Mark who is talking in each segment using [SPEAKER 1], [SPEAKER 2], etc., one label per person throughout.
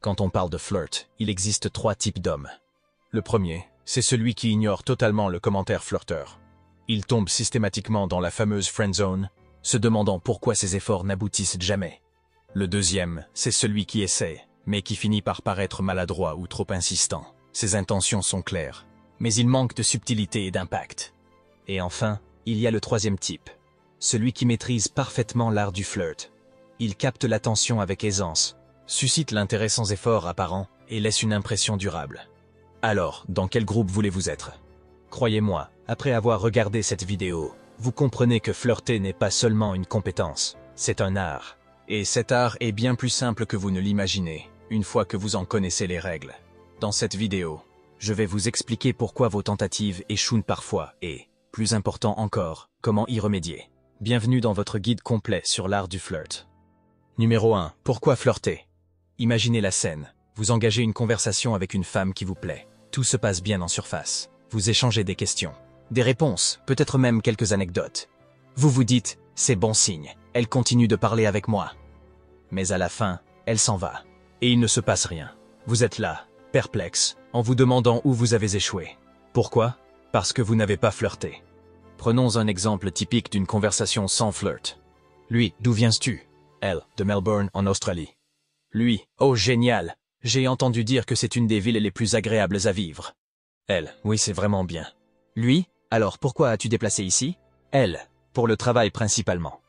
[SPEAKER 1] Quand on parle de flirt, il existe 3 types d'hommes. Le premier, c'est celui qui ignore totalement le commentaire flirteur. Il tombe systématiquement dans la fameuse friend zone, se demandant pourquoi ses efforts n'aboutissent jamais. Le deuxième, c'est celui qui essaie, mais qui finit par paraître maladroit ou trop insistant. Ses intentions sont claires, mais il manque de subtilité et d'impact. Et enfin, il y a le troisième type, celui qui maîtrise parfaitement l'art du flirt. Il capte l'attention avec aisance, suscite l'intérêt sans effort apparent et laisse une impression durable. Alors, dans quel groupe voulez-vous être? Croyez-moi, après avoir regardé cette vidéo, vous comprenez que flirter n'est pas seulement une compétence, c'est un art. Et cet art est bien plus simple que vous ne l'imaginez, une fois que vous en connaissez les règles. Dans cette vidéo, je vais vous expliquer pourquoi vos tentatives échouent parfois et, plus important encore, comment y remédier. Bienvenue dans votre guide complet sur l'art du flirt. Numéro 1. Pourquoi flirter? Imaginez la scène. Vous engagez une conversation avec une femme qui vous plaît. Tout se passe bien en surface. Vous échangez des questions, des réponses, peut-être même quelques anecdotes. Vous vous dites, c'est bon signe, elle continue de parler avec moi. Mais à la fin, elle s'en va. Et il ne se passe rien. Vous êtes là, perplexe, en vous demandant où vous avez échoué. Pourquoi? Parce que vous n'avez pas flirté. Prenons un exemple typique d'une conversation sans flirt. Lui, d'où viens-tu? Elle, de Melbourne, en Australie. Lui, oh génial, j'ai entendu dire que c'est une des villes les plus agréables à vivre. Elle, oui c'est vraiment bien. Lui, alors pourquoi as-tu déplacé ici? Elle, pour le travail principalement.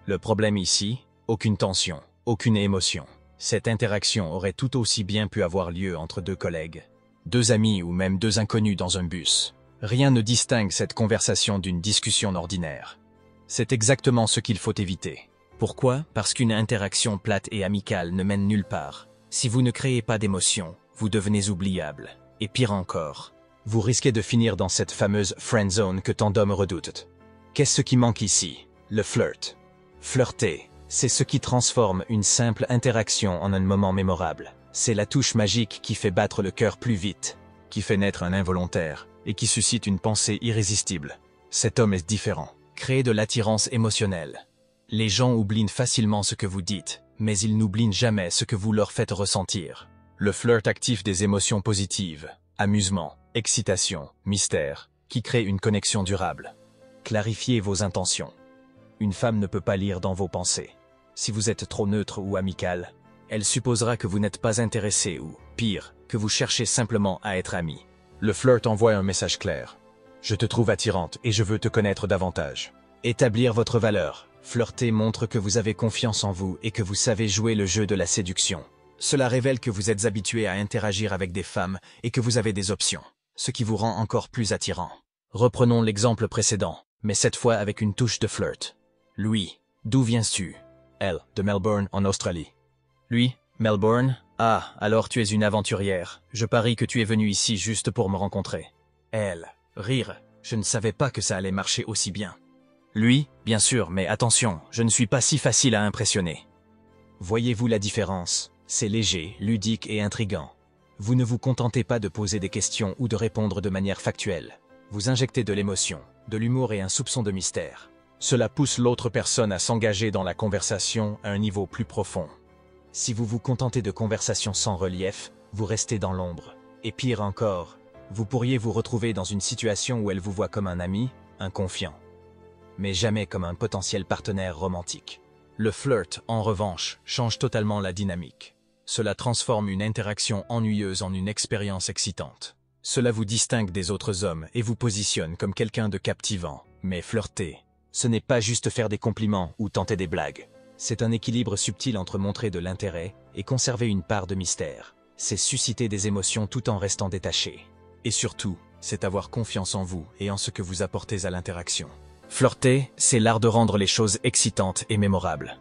[SPEAKER 1] Le problème ici, aucune tension, aucune émotion. Cette interaction aurait tout aussi bien pu avoir lieu entre 2 collègues, 2 amis ou même 2 inconnus dans un bus. Rien ne distingue cette conversation d'une discussion ordinaire. C'est exactement ce qu'il faut éviter. Pourquoi? Parce qu'une interaction plate et amicale ne mène nulle part. Si vous ne créez pas d'émotion, vous devenez oubliable. Et pire encore, vous risquez de finir dans cette fameuse friend zone que tant d'hommes redoutent. Qu'est-ce qui manque ici? Le flirt. Flirter, c'est ce qui transforme une simple interaction en un moment mémorable. C'est la touche magique qui fait battre le cœur plus vite, qui fait naître un involontaire et qui suscite une pensée irrésistible. Cet homme est différent. Créer de l'attirance émotionnelle. Les gens oublient facilement ce que vous dites, mais ils n'oublient jamais ce que vous leur faites ressentir. Le flirt active des émotions positives, amusement, excitation, mystère, qui crée une connexion durable. Clarifiez vos intentions. Une femme ne peut pas lire dans vos pensées. Si vous êtes trop neutre ou amical, elle supposera que vous n'êtes pas intéressé ou, pire, que vous cherchez simplement à être ami. Le flirt envoie un message clair. Je te trouve attirante et je veux te connaître davantage. Établir votre valeur. Flirter montre que vous avez confiance en vous et que vous savez jouer le jeu de la séduction. Cela révèle que vous êtes habitué à interagir avec des femmes et que vous avez des options, ce qui vous rend encore plus attirant. Reprenons l'exemple précédent, mais cette fois avec une touche de flirt. Lui, d'où viens-tu? Elle, de Melbourne, en Australie. Lui, Melbourne? Ah, alors tu es une aventurière. Je parie que tu es venue ici juste pour me rencontrer. Elle, rire. Je ne savais pas que ça allait marcher aussi bien. Lui, bien sûr, mais attention, je ne suis pas si facile à impressionner. Voyez-vous la différence? C'est léger, ludique et intriguant. Vous ne vous contentez pas de poser des questions ou de répondre de manière factuelle. Vous injectez de l'émotion, de l'humour et un soupçon de mystère. Cela pousse l'autre personne à s'engager dans la conversation à un niveau plus profond. Si vous vous contentez de conversations sans relief, vous restez dans l'ombre. Et pire encore, vous pourriez vous retrouver dans une situation où elle vous voit comme un ami, un confiant, mais jamais comme un potentiel partenaire romantique. Le flirt, en revanche, change totalement la dynamique. Cela transforme une interaction ennuyeuse en une expérience excitante. Cela vous distingue des autres hommes et vous positionne comme quelqu'un de captivant. Mais flirter, ce n'est pas juste faire des compliments ou tenter des blagues. C'est un équilibre subtil entre montrer de l'intérêt et conserver une part de mystère. C'est susciter des émotions tout en restant détaché. Et surtout, c'est avoir confiance en vous et en ce que vous apportez à l'interaction. Flirter, c'est l'art de rendre les choses excitantes et mémorables.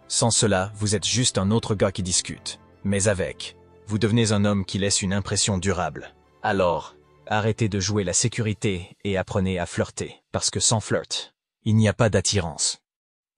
[SPEAKER 1] Sans cela, vous êtes juste un autre gars qui discute. Mais avec, vous devenez un homme qui laisse une impression durable. Alors, arrêtez de jouer la sécurité et apprenez à flirter, parce que sans flirt, il n'y a pas d'attirance.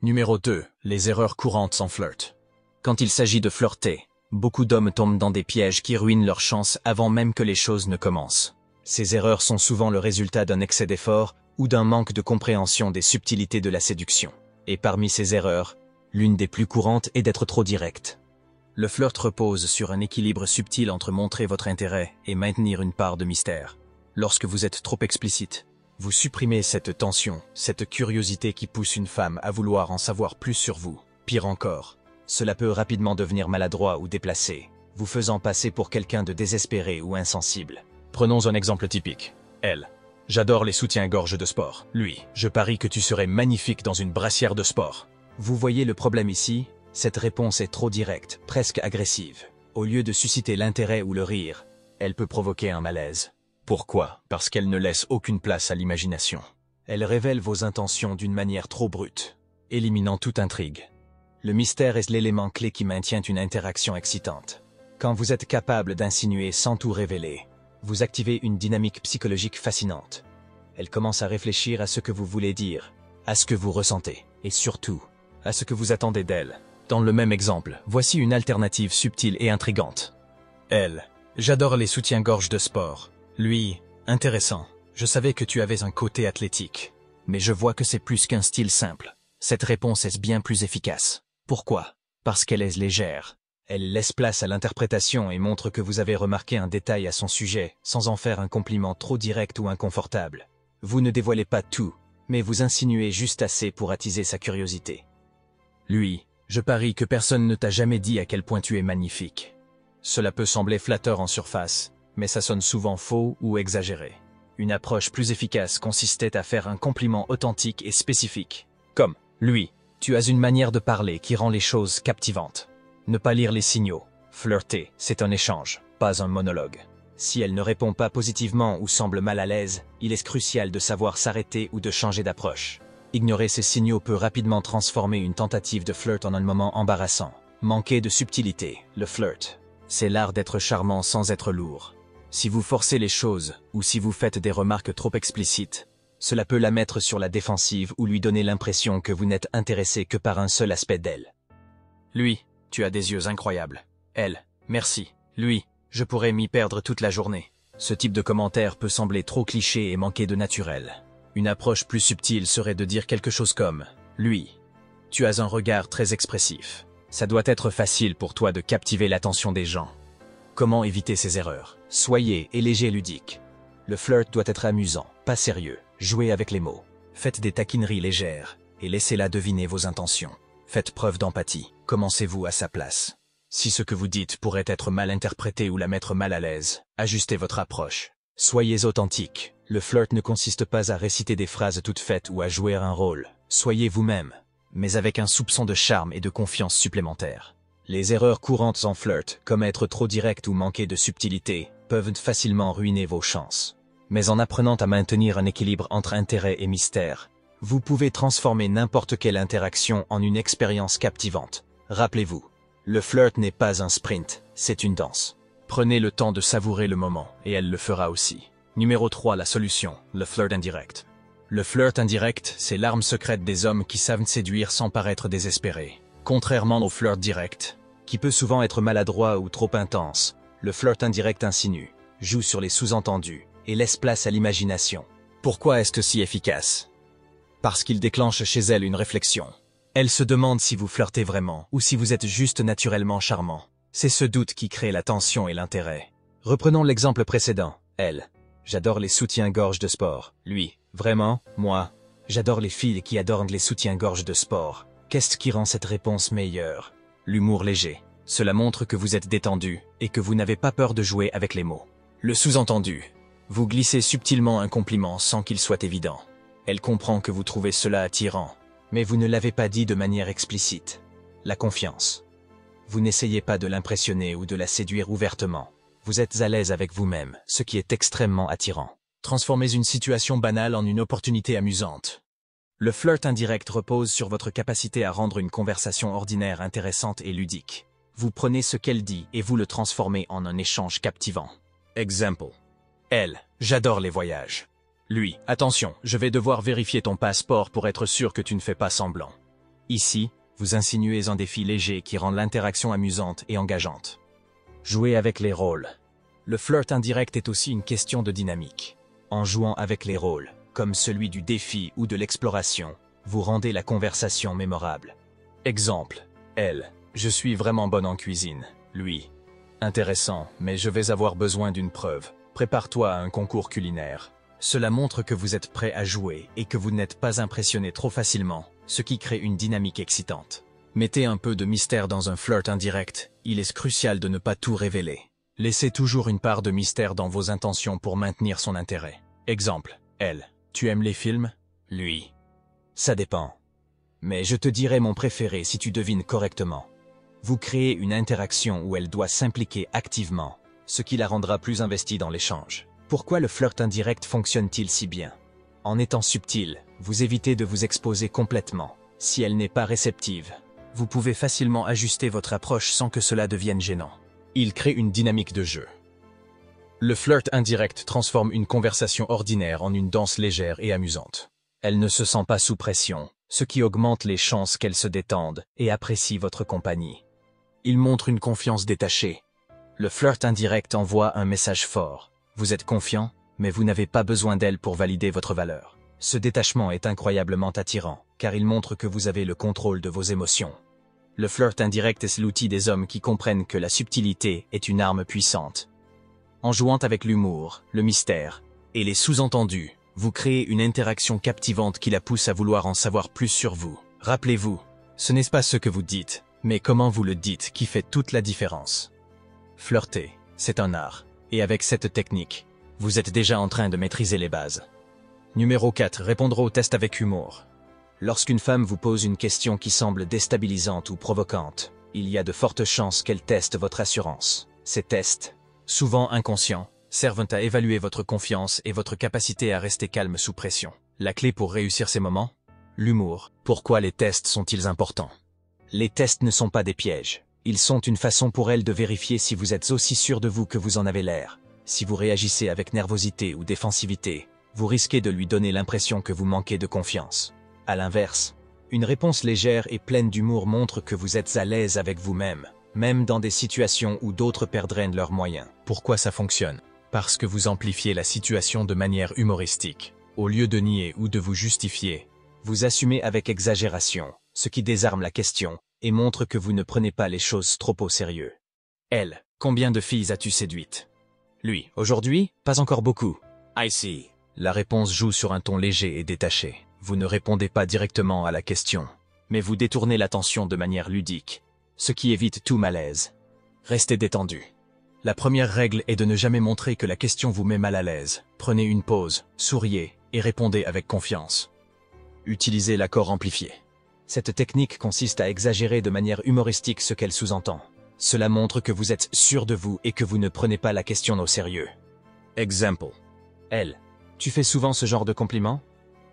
[SPEAKER 1] Numéro 2. Les erreurs courantes sans flirt. Quand il s'agit de flirter, beaucoup d'hommes tombent dans des pièges qui ruinent leurs chances avant même que les choses ne commencent. Ces erreurs sont souvent le résultat d'un excès d'effort ou d'un manque de compréhension des subtilités de la séduction. Et parmi ces erreurs, l'une des plus courantes est d'être trop direct. Le flirt repose sur un équilibre subtil entre montrer votre intérêt et maintenir une part de mystère. Lorsque vous êtes trop explicite, vous supprimez cette tension, cette curiosité qui pousse une femme à vouloir en savoir plus sur vous. Pire encore, cela peut rapidement devenir maladroit ou déplacé, vous faisant passer pour quelqu'un de désespéré ou insensible. Prenons un exemple typique. Elle. J'adore les soutiens-gorge de sport. Lui. Je parie que tu serais magnifique dans une brassière de sport. Vous voyez le problème ici? Cette réponse est trop directe, presque agressive. Au lieu de susciter l'intérêt ou le rire, elle peut provoquer un malaise. Pourquoi? Parce qu'elle ne laisse aucune place à l'imagination. Elle révèle vos intentions d'une manière trop brute, éliminant toute intrigue. Le mystère est l'élément clé qui maintient une interaction excitante. Quand vous êtes capable d'insinuer sans tout révéler, vous activez une dynamique psychologique fascinante. Elle commence à réfléchir à ce que vous voulez dire, à ce que vous ressentez, et surtout, à ce que vous attendez d'elle. Dans le même exemple, voici une alternative subtile et intrigante. Elle. J'adore les soutiens-gorge de sport. Lui. Intéressant. Je savais que tu avais un côté athlétique. Mais je vois que c'est plus qu'un style simple. Cette réponse est bien plus efficace. Pourquoi? Parce qu'elle est légère. Elle laisse place à l'interprétation et montre que vous avez remarqué un détail à son sujet, sans en faire un compliment trop direct ou inconfortable. Vous ne dévoilez pas tout, mais vous insinuez juste assez pour attiser sa curiosité. Lui. Je parie que personne ne t'a jamais dit à quel point tu es magnifique. Cela peut sembler flatteur en surface, mais ça sonne souvent faux ou exagéré. Une approche plus efficace consistait à faire un compliment authentique et spécifique. Comme, lui, tu as une manière de parler qui rend les choses captivantes. Ne pas lire les signaux. Flirter, c'est un échange, pas un monologue. Si elle ne répond pas positivement ou semble mal à l'aise, il est crucial de savoir s'arrêter ou de changer d'approche. Ignorer ces signaux peut rapidement transformer une tentative de flirt en un moment embarrassant. Manquer de subtilité, le flirt. C'est l'art d'être charmant sans être lourd. Si vous forcez les choses, ou si vous faites des remarques trop explicites, cela peut la mettre sur la défensive ou lui donner l'impression que vous n'êtes intéressé que par un seul aspect d'elle. Lui, tu as des yeux incroyables. Elle, merci. Lui, je pourrais m'y perdre toute la journée. Ce type de commentaire peut sembler trop cliché et manquer de naturel. Une approche plus subtile serait de dire quelque chose comme « Lui, tu as un regard très expressif. Ça doit être facile pour toi de captiver l'attention des gens. » Comment éviter ces erreurs? Soyez léger et ludique. Le flirt doit être amusant, pas sérieux. Jouez avec les mots. Faites des taquineries légères et laissez-la deviner vos intentions. Faites preuve d'empathie. Commencez-vous à sa place. Si ce que vous dites pourrait être mal interprété ou la mettre mal à l'aise, ajustez votre approche. Soyez authentique. Le flirt ne consiste pas à réciter des phrases toutes faites ou à jouer un rôle. Soyez vous-même, mais avec un soupçon de charme et de confiance supplémentaire. Les erreurs courantes en flirt, comme être trop direct ou manquer de subtilité, peuvent facilement ruiner vos chances. Mais en apprenant à maintenir un équilibre entre intérêt et mystère, vous pouvez transformer n'importe quelle interaction en une expérience captivante. Rappelez-vous, le flirt n'est pas un sprint, c'est une danse. Prenez le temps de savourer le moment, et elle le fera aussi. Numéro 3, la solution, le flirt indirect. Le flirt indirect, c'est l'arme secrète des hommes qui savent séduire sans paraître désespérés. Contrairement au flirt direct, qui peut souvent être maladroit ou trop intense, le flirt indirect insinue, joue sur les sous-entendus, et laisse place à l'imagination. Pourquoi est-ce si efficace? Parce qu'il déclenche chez elle une réflexion. Elle se demande si vous flirtez vraiment, ou si vous êtes juste naturellement charmant. C'est ce doute qui crée la tension et l'intérêt. Reprenons l'exemple précédent. Elle. J'adore les soutiens-gorge de sport. Lui. Vraiment? Moi? J'adore les filles qui adorent les soutiens-gorge de sport. Qu'est-ce qui rend cette réponse meilleure? L'humour léger. Cela montre que vous êtes détendu et que vous n'avez pas peur de jouer avec les mots. Le sous-entendu. Vous glissez subtilement un compliment sans qu'il soit évident. Elle comprend que vous trouvez cela attirant, mais vous ne l'avez pas dit de manière explicite. La confiance. Vous n'essayez pas de l'impressionner ou de la séduire ouvertement. Vous êtes à l'aise avec vous-même, ce qui est extrêmement attirant. Transformez une situation banale en une opportunité amusante. Le flirt indirect repose sur votre capacité à rendre une conversation ordinaire intéressante et ludique. Vous prenez ce qu'elle dit et vous le transformez en un échange captivant. Exemple. Elle. J'adore les voyages. Lui. Attention, je vais devoir vérifier ton passeport pour être sûr que tu ne fais pas semblant. Ici, vous insinuez un défi léger qui rend l'interaction amusante et engageante. Jouez avec les rôles. Le flirt indirect est aussi une question de dynamique. En jouant avec les rôles, comme celui du défi ou de l'exploration, vous rendez la conversation mémorable. Exemple. Elle. Je suis vraiment bonne en cuisine. Lui. Intéressant, mais je vais avoir besoin d'une preuve. Prépare-toi à un concours culinaire. Cela montre que vous êtes prêt à jouer et que vous n'êtes pas impressionné trop facilement, ce qui crée une dynamique excitante. Mettez un peu de mystère dans un flirt indirect, il est crucial de ne pas tout révéler. Laissez toujours une part de mystère dans vos intentions pour maintenir son intérêt. Exemple, elle. Tu aimes les films? Lui. Ça dépend. Mais je te dirai mon préféré si tu devines correctement. Vous créez une interaction où elle doit s'impliquer activement, ce qui la rendra plus investie dans l'échange. Pourquoi le flirt indirect fonctionne-t-il si bien? En étant subtil, vous évitez de vous exposer complètement. Si elle n'est pas réceptive, vous pouvez facilement ajuster votre approche sans que cela devienne gênant. Il crée une dynamique de jeu. Le flirt indirect transforme une conversation ordinaire en une danse légère et amusante. Elle ne se sent pas sous pression, ce qui augmente les chances qu'elle se détende et apprécie votre compagnie. Il montre une confiance détachée. Le flirt indirect envoie un message fort. Vous êtes confiant, mais vous n'avez pas besoin d'elle pour valider votre valeur. Ce détachement est incroyablement attirant, car il montre que vous avez le contrôle de vos émotions. Le flirt indirect est l'outil des hommes qui comprennent que la subtilité est une arme puissante. En jouant avec l'humour, le mystère et les sous-entendus, vous créez une interaction captivante qui la pousse à vouloir en savoir plus sur vous. Rappelez-vous, ce n'est pas ce que vous dites, mais comment vous le dites qui fait toute la différence. Flirter, c'est un art, et avec cette technique, vous êtes déjà en train de maîtriser les bases. Numéro 4. Répondre au test avec humour. Lorsqu'une femme vous pose une question qui semble déstabilisante ou provocante, il y a de fortes chances qu'elle teste votre assurance. Ces tests, souvent inconscients, servent à évaluer votre confiance et votre capacité à rester calme sous pression. La clé pour réussir ces moments? L'humour. Pourquoi les tests sont-ils importants? Les tests ne sont pas des pièges. Ils sont une façon pour elle de vérifier si vous êtes aussi sûr de vous que vous en avez l'air. Si vous réagissez avec nervosité ou défensivité, vous risquez de lui donner l'impression que vous manquez de confiance. À l'inverse, une réponse légère et pleine d'humour montre que vous êtes à l'aise avec vous-même, même dans des situations où d'autres perdraient leurs moyens. Pourquoi ça fonctionne? Parce que vous amplifiez la situation de manière humoristique. Au lieu de nier ou de vous justifier, vous assumez avec exagération, ce qui désarme la question et montre que vous ne prenez pas les choses trop au sérieux. Elle, combien de filles as-tu séduites? Lui, aujourd'hui, pas encore beaucoup. I see. La réponse joue sur un ton léger et détaché. Vous ne répondez pas directement à la question, mais vous détournez l'attention de manière ludique, ce qui évite tout malaise. Restez détendu. La première règle est de ne jamais montrer que la question vous met mal à l'aise. Prenez une pause, souriez et répondez avec confiance. Utilisez l'accord amplifié. Cette technique consiste à exagérer de manière humoristique ce qu'elle sous-entend. Cela montre que vous êtes sûr de vous et que vous ne prenez pas la question au sérieux. Exemple. Elle. Tu fais souvent ce genre de compliments?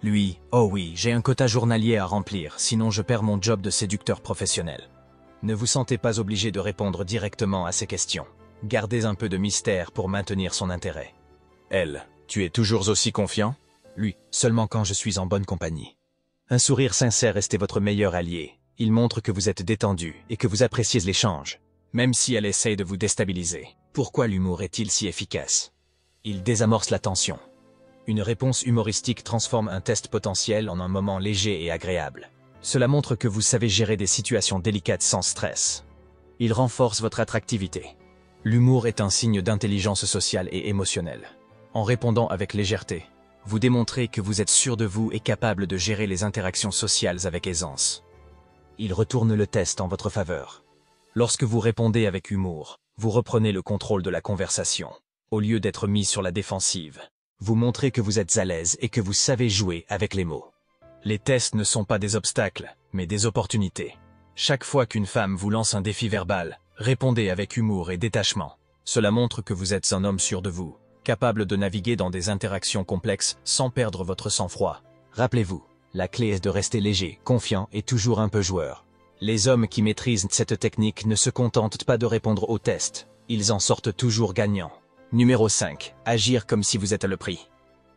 [SPEAKER 1] Lui. Oh oui, j'ai un quota journalier à remplir, sinon je perds mon job de séducteur professionnel. Ne vous sentez pas obligé de répondre directement à ces questions. Gardez un peu de mystère pour maintenir son intérêt. Elle. Tu es toujours aussi confiant? Lui. Seulement quand je suis en bonne compagnie. Un sourire sincère restez votre meilleur allié. Il montre que vous êtes détendu et que vous appréciez l'échange, même si elle essaye de vous déstabiliser. Pourquoi l'humour est-il si efficace? Il désamorce la tension. Une réponse humoristique transforme un test potentiel en un moment léger et agréable. Cela montre que vous savez gérer des situations délicates sans stress. Il renforce votre attractivité. L'humour est un signe d'intelligence sociale et émotionnelle. En répondant avec légèreté, vous démontrez que vous êtes sûr de vous et capable de gérer les interactions sociales avec aisance. Il retourne le test en votre faveur. Lorsque vous répondez avec humour, vous reprenez le contrôle de la conversation. Au lieu d'être mis sur la défensive, vous montrez que vous êtes à l'aise et que vous savez jouer avec les mots. Les tests ne sont pas des obstacles, mais des opportunités. Chaque fois qu'une femme vous lance un défi verbal, répondez avec humour et détachement. Cela montre que vous êtes un homme sûr de vous, capable de naviguer dans des interactions complexes sans perdre votre sang-froid. Rappelez-vous, la clé est de rester léger, confiant et toujours un peu joueur. Les hommes qui maîtrisent cette technique ne se contentent pas de répondre aux tests, ils en sortent toujours gagnants. Numéro 5. Agir comme si vous êtes le prix.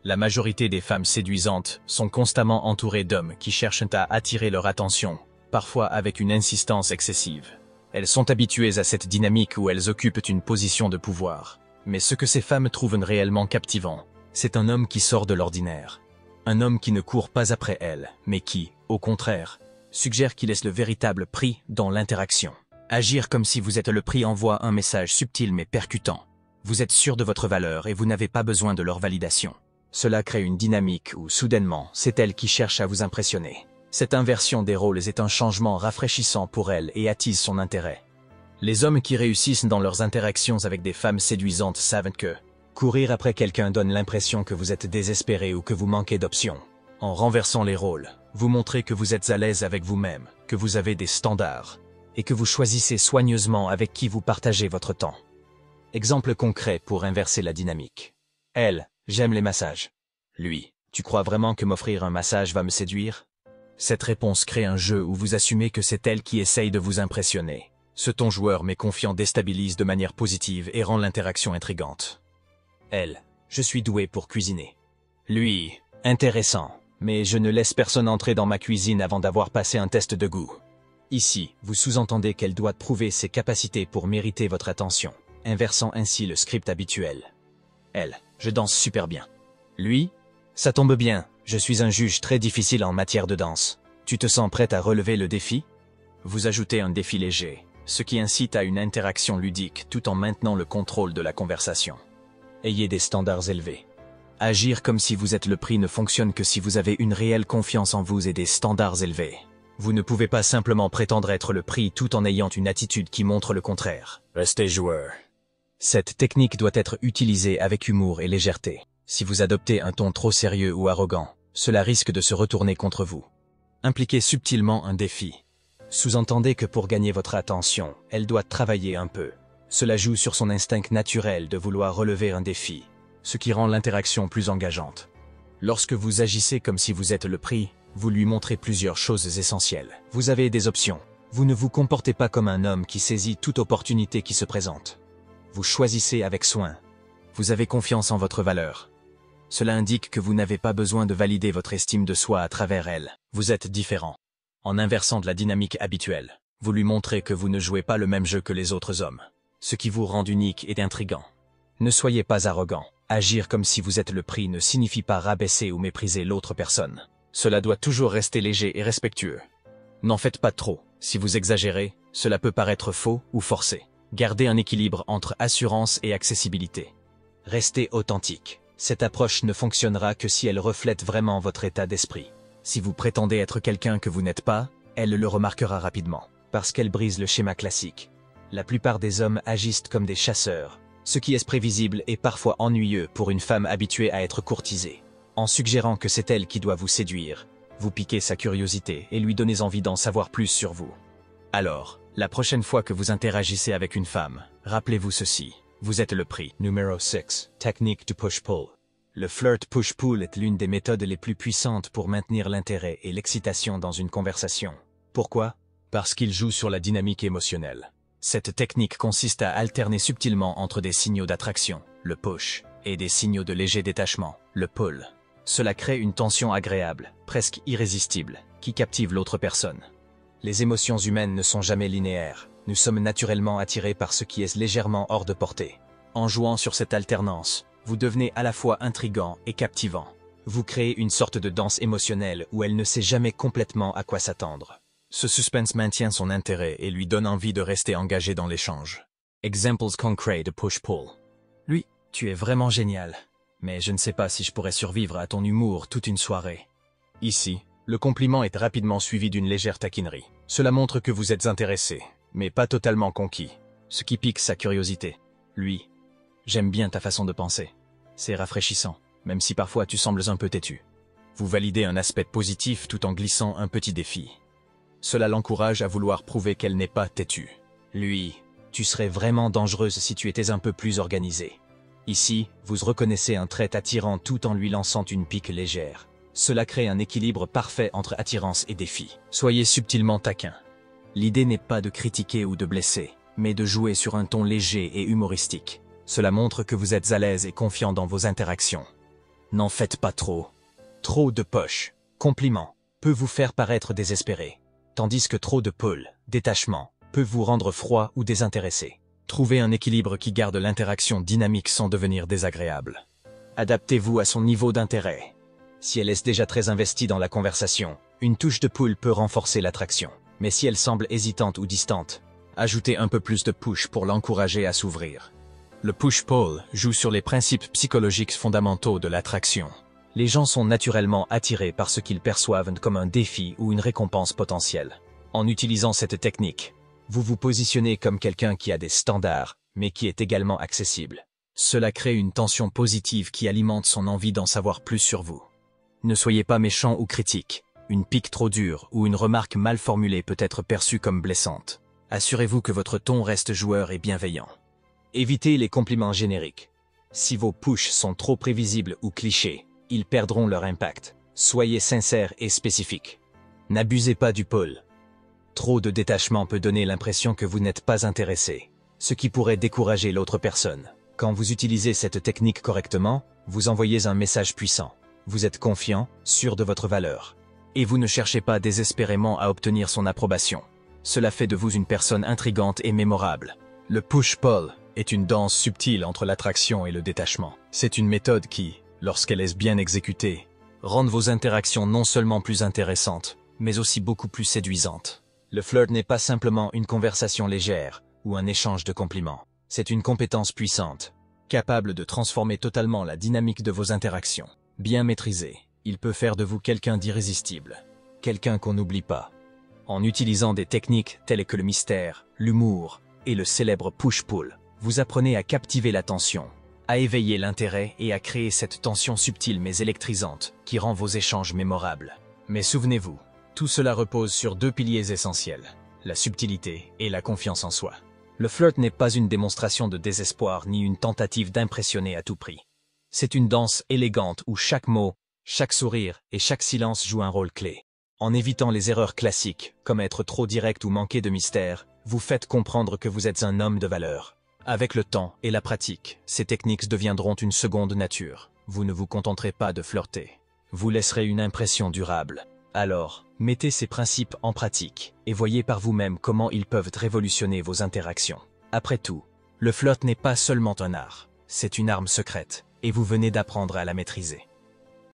[SPEAKER 1] La majorité des femmes séduisantes sont constamment entourées d'hommes qui cherchent à attirer leur attention, parfois avec une insistance excessive. Elles sont habituées à cette dynamique où elles occupent une position de pouvoir. Mais ce que ces femmes trouvent réellement captivant, c'est un homme qui sort de l'ordinaire. Un homme qui ne court pas après elles, mais qui, au contraire, suggère qu'il laisse le véritable prix dans l'interaction. Agir comme si vous êtes le prix envoie un message subtil mais percutant. Vous êtes sûr de votre valeur et vous n'avez pas besoin de leur validation. Cela crée une dynamique où, soudainement, c'est elle qui cherche à vous impressionner. Cette inversion des rôles est un changement rafraîchissant pour elle et attise son intérêt. Les hommes qui réussissent dans leurs interactions avec des femmes séduisantes savent que courir après quelqu'un donne l'impression que vous êtes désespéré ou que vous manquez d'options. En renversant les rôles, vous montrez que vous êtes à l'aise avec vous-même, que vous avez des standards, et que vous choisissez soigneusement avec qui vous partagez votre temps. Exemple concret pour inverser la dynamique. Elle, j'aime les massages. Lui, tu crois vraiment que m'offrir un massage va me séduire? Cette réponse crée un jeu où vous assumez que c'est elle qui essaye de vous impressionner. Ce ton joueur mais confiant déstabilise de manière positive et rend l'interaction intrigante. Elle, je suis doué pour cuisiner. Lui, intéressant, mais je ne laisse personne entrer dans ma cuisine avant d'avoir passé un test de goût. Ici, vous sous-entendez qu'elle doit prouver ses capacités pour mériter votre attention, inversant ainsi le script habituel. Elle, je danse super bien. Lui, ça tombe bien, je suis un juge très difficile en matière de danse. Tu te sens prête à relever le défi? Vous ajoutez un défi léger, ce qui incite à une interaction ludique tout en maintenant le contrôle de la conversation. Ayez des standards élevés. Agir comme si vous êtes le prix ne fonctionne que si vous avez une réelle confiance en vous et des standards élevés. Vous ne pouvez pas simplement prétendre être le prix tout en ayant une attitude qui montre le contraire. Restez joueur. Cette technique doit être utilisée avec humour et légèreté. Si vous adoptez un ton trop sérieux ou arrogant, cela risque de se retourner contre vous. Impliquez subtilement un défi. Sous-entendez que pour gagner votre attention, elle doit travailler un peu. Cela joue sur son instinct naturel de vouloir relever un défi, ce qui rend l'interaction plus engageante. Lorsque vous agissez comme si vous êtes le prix, vous lui montrez plusieurs choses essentielles. Vous avez des options. Vous ne vous comportez pas comme un homme qui saisit toute opportunité qui se présente. Vous choisissez avec soin. Vous avez confiance en votre valeur. Cela indique que vous n'avez pas besoin de valider votre estime de soi à travers elle. Vous êtes différent. En inversant de la dynamique habituelle, vous lui montrez que vous ne jouez pas le même jeu que les autres hommes, ce qui vous rend unique et intrigant. Ne soyez pas arrogant. Agir comme si vous êtes le prix ne signifie pas rabaisser ou mépriser l'autre personne. Cela doit toujours rester léger et respectueux. N'en faites pas trop. Si vous exagérez, cela peut paraître faux ou forcé. Gardez un équilibre entre assurance et accessibilité. Restez authentique. Cette approche ne fonctionnera que si elle reflète vraiment votre état d'esprit. Si vous prétendez être quelqu'un que vous n'êtes pas, elle le remarquera rapidement, parce qu'elle brise le schéma classique. La plupart des hommes agissent comme des chasseurs, ce qui est prévisible et parfois ennuyeux pour une femme habituée à être courtisée. En suggérant que c'est elle qui doit vous séduire, vous piquez sa curiosité et lui donnez envie d'en savoir plus sur vous. Alors, la prochaine fois que vous interagissez avec une femme, rappelez-vous ceci. Vous êtes le prix. Numéro 6. Technique du push-pull. Le flirt push-pull est l'une des méthodes les plus puissantes pour maintenir l'intérêt et l'excitation dans une conversation. Pourquoi? Parce qu'il joue sur la dynamique émotionnelle. Cette technique consiste à alterner subtilement entre des signaux d'attraction, le push, et des signaux de léger détachement, le pull. Cela crée une tension agréable, presque irrésistible, qui captive l'autre personne. Les émotions humaines ne sont jamais linéaires. Nous sommes naturellement attirés par ce qui est légèrement hors de portée. En jouant sur cette alternance, vous devenez à la fois intrigant et captivant. Vous créez une sorte de danse émotionnelle où elle ne sait jamais complètement à quoi s'attendre. Ce suspense maintient son intérêt et lui donne envie de rester engagé dans l'échange. Exemples concrets de push-pull. Lui, tu es vraiment génial, mais je ne sais pas si je pourrais survivre à ton humour toute une soirée. Ici, le compliment est rapidement suivi d'une légère taquinerie. Cela montre que vous êtes intéressé, mais pas totalement conquis, ce qui pique sa curiosité. Lui, j'aime bien ta façon de penser. C'est rafraîchissant, même si parfois tu sembles un peu têtu. Vous validez un aspect positif tout en glissant un petit défi. Cela l'encourage à vouloir prouver qu'elle n'est pas têtue. Lui, tu serais vraiment dangereuse si tu étais un peu plus organisée. Ici, vous reconnaissez un trait attirant tout en lui lançant une pique légère. Cela crée un équilibre parfait entre attirance et défi. Soyez subtilement taquin. L'idée n'est pas de critiquer ou de blesser, mais de jouer sur un ton léger et humoristique. Cela montre que vous êtes à l'aise et confiant dans vos interactions. N'en faites pas trop. Trop de push, compliment, peut vous faire paraître désespéré, tandis que trop de pull, détachement, peut vous rendre froid ou désintéressé. Trouvez un équilibre qui garde l'interaction dynamique sans devenir désagréable. Adaptez-vous à son niveau d'intérêt. Si elle est déjà très investie dans la conversation, une touche de pull peut renforcer l'attraction. Mais si elle semble hésitante ou distante, Ajoutez un peu plus de push pour l'encourager à s'ouvrir. Le push-pull joue sur les principes psychologiques fondamentaux de l'attraction. Les gens sont naturellement attirés par ce qu'ils perçoivent comme un défi ou une récompense potentielle. En utilisant cette technique, vous vous positionnez comme quelqu'un qui a des standards, mais qui est également accessible. Cela crée une tension positive qui alimente son envie d'en savoir plus sur vous. Ne soyez pas méchant ou critique. Une pique trop dure ou une remarque mal formulée peut être perçue comme blessante. Assurez-vous que votre ton reste joueur et bienveillant. Évitez les compliments génériques. Si vos pushs sont trop prévisibles ou clichés, ils perdront leur impact. Soyez sincère et spécifique. N'abusez pas du pull. Trop de détachement peut donner l'impression que vous n'êtes pas intéressé, ce qui pourrait décourager l'autre personne. Quand vous utilisez cette technique correctement, vous envoyez un message puissant. Vous êtes confiant, sûr de votre valeur. Et vous ne cherchez pas désespérément à obtenir son approbation. Cela fait de vous une personne intrigante et mémorable. Le push-pull est une danse subtile entre l'attraction et le détachement. C'est une méthode qui, lorsqu'elle est bien exécutée, rend vos interactions non seulement plus intéressantes, mais aussi beaucoup plus séduisantes. Le flirt n'est pas simplement une conversation légère ou un échange de compliments. C'est une compétence puissante, capable de transformer totalement la dynamique de vos interactions. Bien maîtrisé, il peut faire de vous quelqu'un d'irrésistible, quelqu'un qu'on n'oublie pas. En utilisant des techniques telles que le mystère, l'humour et le célèbre push-pull, vous apprenez à captiver l'attention, à éveiller l'intérêt et à créer cette tension subtile mais électrisante qui rend vos échanges mémorables. Mais souvenez-vous, tout cela repose sur deux piliers essentiels, la subtilité et la confiance en soi. Le flirt n'est pas une démonstration de désespoir ni une tentative d'impressionner à tout prix. C'est une danse élégante où chaque mot, chaque sourire et chaque silence jouent un rôle clé. En évitant les erreurs classiques, comme être trop direct ou manquer de mystère, vous faites comprendre que vous êtes un homme de valeur. Avec le temps et la pratique, ces techniques deviendront une seconde nature. Vous ne vous contenterez pas de flirter. Vous laisserez une impression durable. Alors, mettez ces principes en pratique et voyez par vous-même comment ils peuvent révolutionner vos interactions. Après tout, le flirt n'est pas seulement un art, c'est une arme secrète et vous venez d'apprendre à la maîtriser.